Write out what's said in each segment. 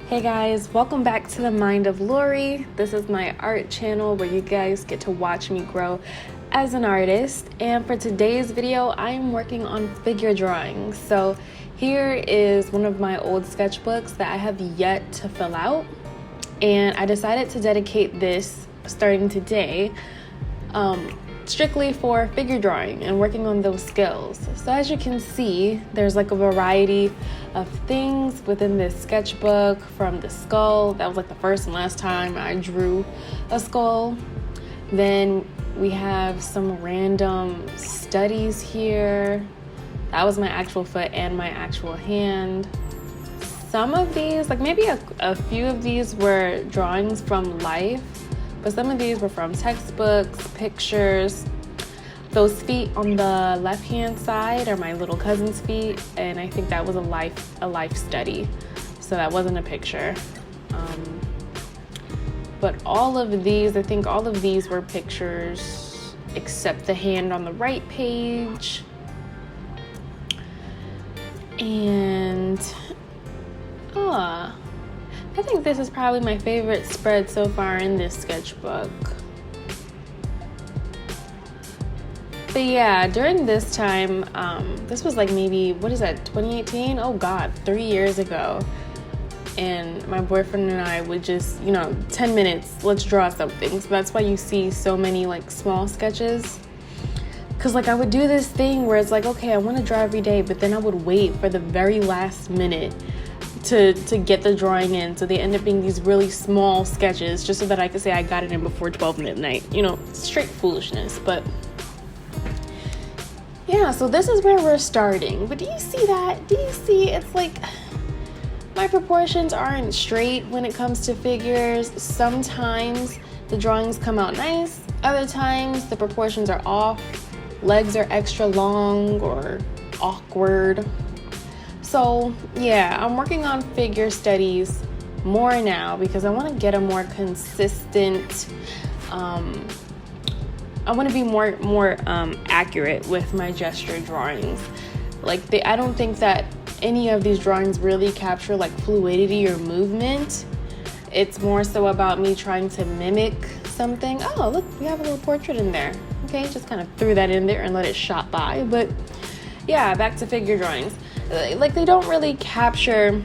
Hey guys, welcome back to the Mind of Lori. This is my art channel where you guys get to watch me grow as an artist. And for today's video, I am working on figure drawings. So here is one of my old sketchbooks that I have yet to fill out. And I decided to dedicate this starting today strictly for figure drawing and working on those skills. So as you can see, there's like a variety of things within this sketchbook, from the skull. That was like the first and last time I drew a skull. Then we have some random studies here. That was my actual foot and my actual hand. Some of these, like maybe a few of these were drawings from life, but some of these were from textbooks, pictures. Those feet on the left-hand side are my little cousin's feet, and I think that was a life study, so that wasn't a picture. But all of these, I think all of these were pictures, except the hand on the right page. And I think this is probably my favorite spread so far in this sketchbook. But yeah, during this time, this was like maybe, what is that, 2018? Oh God, 3 years ago. And my boyfriend and I would just, 10 minutes, let's draw something. So that's why you see so many like small sketches. Cause like I would do this thing where it's like, okay, I want to draw every day, but then I would wait for the very last minute to get the drawing in. So they end up being these really small sketches just so that I could say I got it in before 12 midnight. Straight foolishness. But yeah, so this is where we're starting. But do you see that? Do you see it's like my proportions aren't straight when it comes to figures. Sometimes the drawings come out nice. Other times the proportions are off. Legs are extra long or awkward. So yeah, I'm working on figure studies more now because I want to get a more consistent, I want to be more accurate with my gesture drawings. I don't think that any of these drawings really capture like fluidity or movement. It's more so about me trying to mimic something. Oh, look, we have a little portrait in there. Okay, just kind of threw that in there and let it shot by. But yeah, back to figure drawings. Like they don't really capture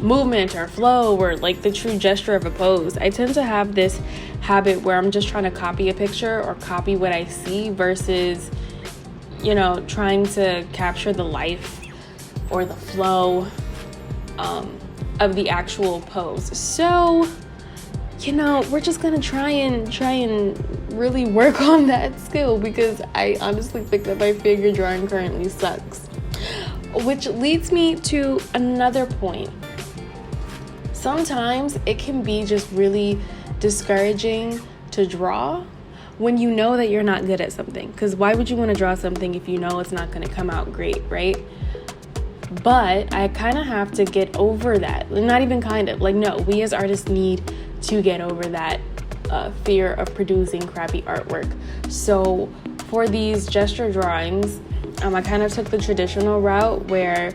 movement or flow or like the true gesture of a pose. I tend to have this habit where I'm just trying to copy a picture or copy what I see versus, trying to capture the life or the flow of the actual pose. So, we're just gonna try and really work on that skill because I honestly think that my figure drawing currently sucks. Which leads me to another point. Sometimes it can be just really discouraging to draw when you know that you're not good at something. Because why would you want to draw something if you know it's not going to come out great, right? But I kind of have to get over that. Not even kind of. No, we as artists need to get over that fear of producing crappy artwork. So for these gesture drawings, I kind of took the traditional route where,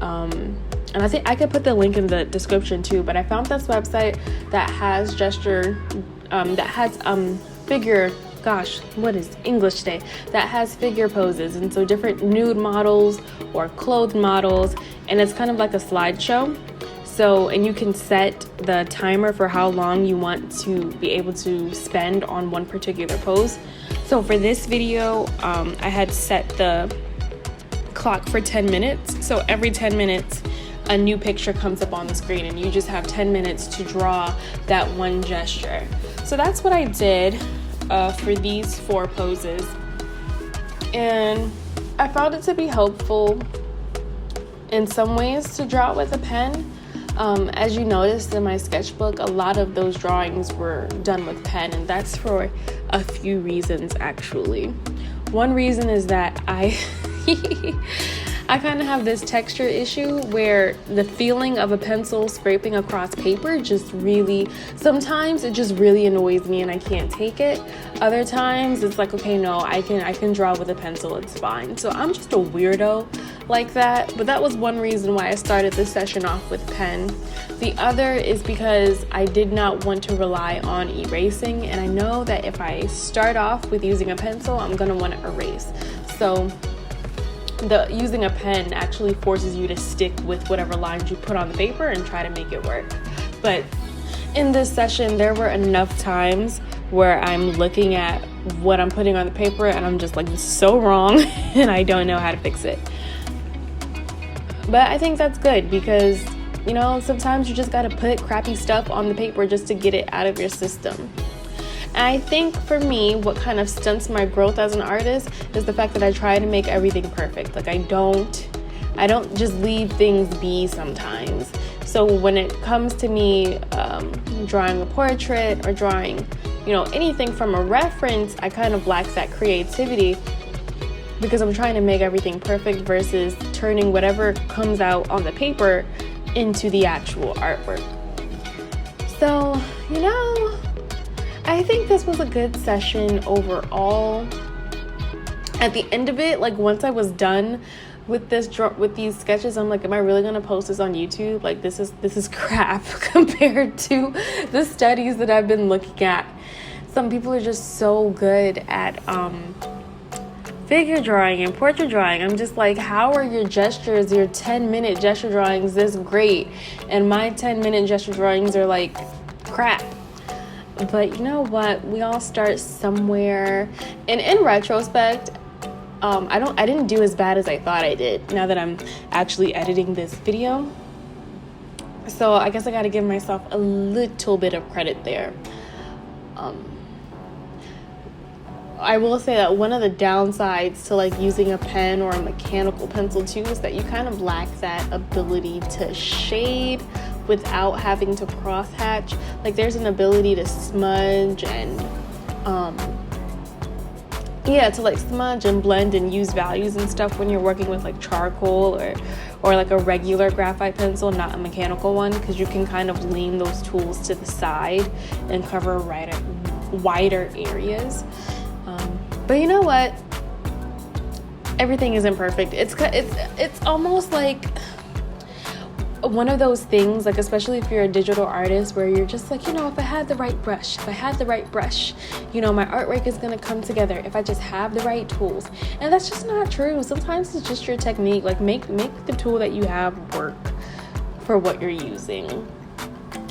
and I think I could put the link in the description too, but I found this website that has figure, gosh, what is English today? That has figure poses, and so different nude models or clothed models, and it's kind of like a slideshow. So, and you can set the timer for how long you want to be able to spend on one particular pose. So for this video, I had set the clock for 10 minutes. So every 10 minutes, a new picture comes up on the screen and you just have 10 minutes to draw that one gesture. So that's what I did for these 4 poses. And I found it to be helpful in some ways to draw with a pen. As you noticed in my sketchbook, a lot of those drawings were done with pen, and that's for a few reasons actually. One reason is that I kind of have this texture issue where the feeling of a pencil scraping across paper sometimes it just really annoys me and I can't take it. Other times it's like, okay, no, I can draw with a pencil, it's fine. So I'm just a weirdo like that, but that was one reason why I started this session off with pen. The other is because I did not want to rely on erasing, and I know that if I start off with using a pencil, I'm going to want to erase. So using a pen actually forces you to stick with whatever lines you put on the paper and try to make it work. But in this session, there were enough times where I'm looking at what I'm putting on the paper and I'm just like, this is so wrong and I don't know how to fix it. But I think that's good because, you know, sometimes you just got to put crappy stuff on the paper just to get it out of your system. And I think for me, what kind of stunts my growth as an artist is the fact that I try to make everything perfect. Like I don't just leave things be sometimes. So when it comes to me drawing a portrait or drawing, you know, anything from a reference, I kind of lack that creativity because I'm trying to make everything perfect versus turning whatever comes out on the paper into the actual artwork. So, you know, I think this was a good session overall. At the end of it, like once I was done with these sketches, I'm like, am I really gonna post this on YouTube? Like this is crap compared to the studies that I've been looking at. Some people are just so good at figure drawing and portrait drawing. I'm just like, how are your gestures, your 10-minute gesture drawings this great? And my 10-minute gesture drawings are like crap. But you know what? We all start somewhere. And in retrospect, I didn't do as bad as I thought I did now that I'm actually editing this video. So I guess I got to give myself a little bit of credit there. I will say that one of the downsides to like using a pen or a mechanical pencil too is that you kind of lack that ability to shade without having to cross hatch. Like there's an ability to smudge and to like smudge and blend and use values and stuff when you're working with like charcoal or like a regular graphite pencil, not a mechanical one, because you can kind of lean those tools to the side and cover wider areas. But you know what? Everything isn't perfect. It's almost like one of those things, like especially if you're a digital artist, where you're just like, you know, if I had the right brush, you know, my artwork is gonna come together if I just have the right tools. And that's just not true. Sometimes it's just your technique. Like make the tool that you have work for what you're using.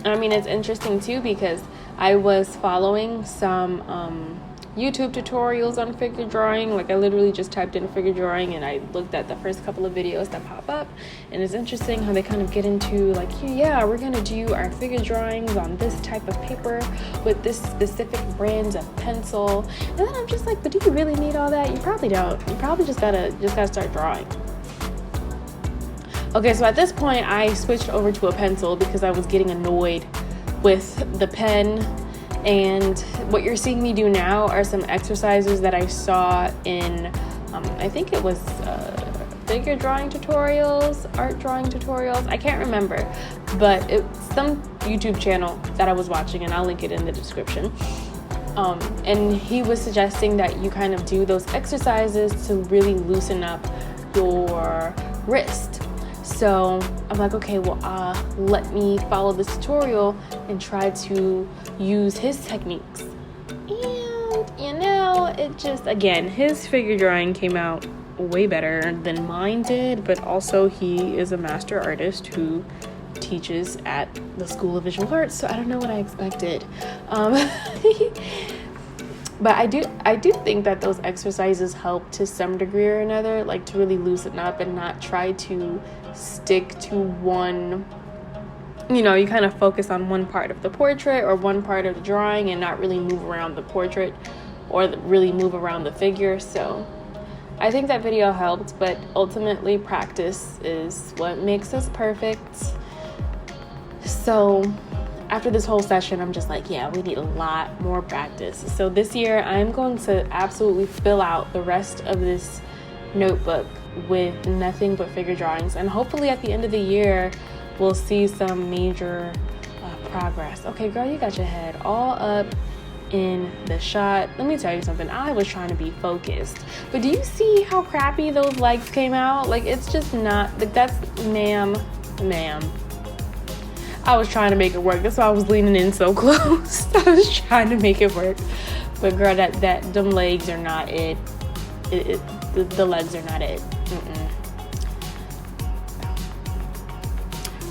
I mean, it's interesting too because I was following some YouTube tutorials on figure drawing. Like I literally just typed in figure drawing and I looked at the first couple of videos that pop up, and it's interesting how they kind of get into like, yeah, we're gonna do our figure drawings on this type of paper with this specific brand of pencil. And then I'm just like, but do you really need all that? You probably don't. You probably just gotta start drawing. Okay, so at this point I switched over to a pencil because I was getting annoyed with the pen. And what you're seeing me do now are some exercises that I saw in, I think it was figure drawing tutorials, art drawing tutorials. I can't remember, but it's some YouTube channel that I was watching, and I'll link it in the description. And he was suggesting that you kind of do those exercises to really loosen up your wrist. So I'm like, okay, well, let me follow this tutorial and try to use his techniques. And, you know, it just, again, his figure drawing came out way better than mine did, but also he is a master artist who teaches at the School of Visual Arts, so I don't know what I expected. But I do think that those exercises help to some degree or another, like to really loosen up and not try to stick to one, you know, you kind of focus on one part of the portrait or one part of the drawing and not really move around the portrait or really move around the figure. So I think that video helped, but ultimately practice is what makes us perfect. So after this whole session, I'm just like, yeah, we need a lot more practice. So this year, I'm going to absolutely fill out the rest of this notebook with nothing but figure drawings. And hopefully at the end of the year, we'll see some major progress. Okay, girl, you got your head all up in the shot. Let me tell you something. I was trying to be focused, but do you see how crappy those legs came out? Like, it's just not, like, that's, ma'am. I was trying to make it work. That's why I was leaning in so close. I was trying to make it work. But girl, them legs are not it. The legs are not it.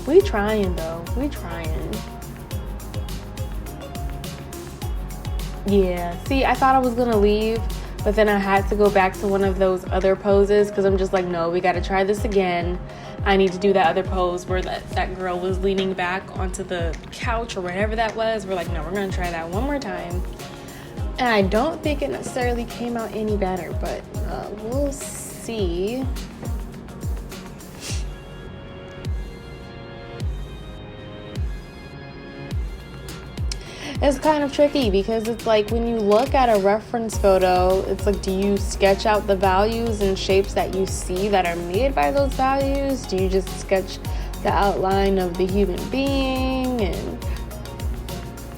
We trying though. We trying. Yeah. See, I thought I was gonna leave, but then I had to go back to one of those other poses because I'm just like, no, we gotta try this again. I need to do that other pose where that girl was leaning back onto the couch or whatever that was. We're like, no, we're gonna try that one more time. And I don't think it necessarily came out any better, but we'll see. It's kind of tricky because it's like when you look at a reference photo, it's like, do you sketch out the values and shapes that you see that are made by those values? Do you just sketch the outline of the human being? And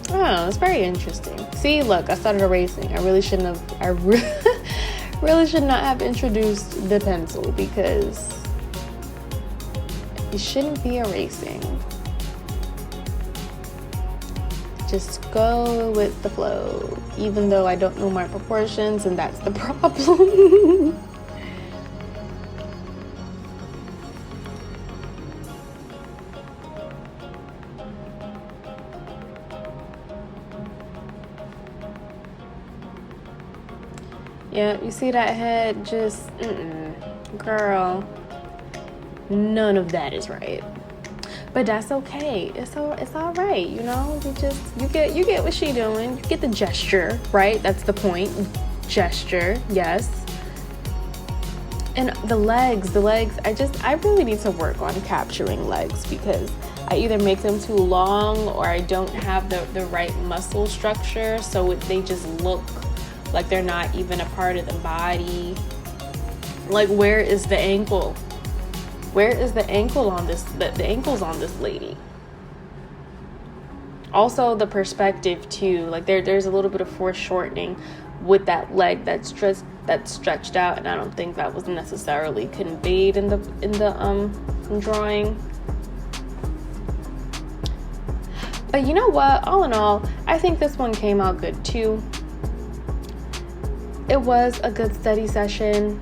I don't know, it's very interesting. See, look, I started erasing. I really should not have introduced the pencil because you shouldn't be erasing. Just go with the flow, even though I don't know my proportions, and that's the problem. Yeah, you see that head? Just, girl, none of that is right. But that's okay. It's all right, you know. You get what she doing. You get the gesture, right? That's the point. Gesture, yes. And the legs. I really need to work on capturing legs because I either make them too long or I don't have the right muscle structure, so they just look like they're not even a part of the body. Like, where is the ankle? Where is the ankle on this? The ankle's on this lady. Also, the perspective too. Like there's a little bit of foreshortening with that leg that's stretched out, and I don't think that was necessarily conveyed in the drawing. But you know what? All in all, I think this one came out good too. It was a good study session.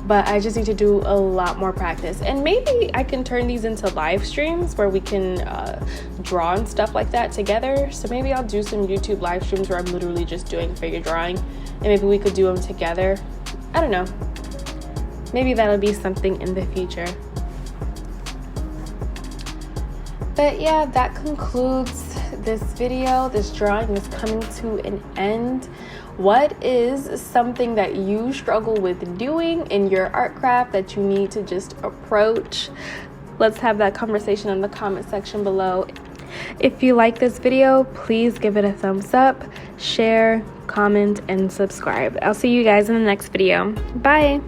But I just need to do a lot more practice. And maybe I can turn these into live streams where we can draw and stuff like that together. So maybe I'll do some YouTube live streams where I'm literally just doing figure drawing. And maybe we could do them together. I don't know. Maybe that'll be something in the future. But yeah, that concludes this video. This drawing is coming to an end. What is something that you struggle with doing in your art craft that you need to just approach? Let's have that conversation in the comment section below. If you like this video, please give it a thumbs up, share, comment, and subscribe. I'll see you guys in the next video. Bye.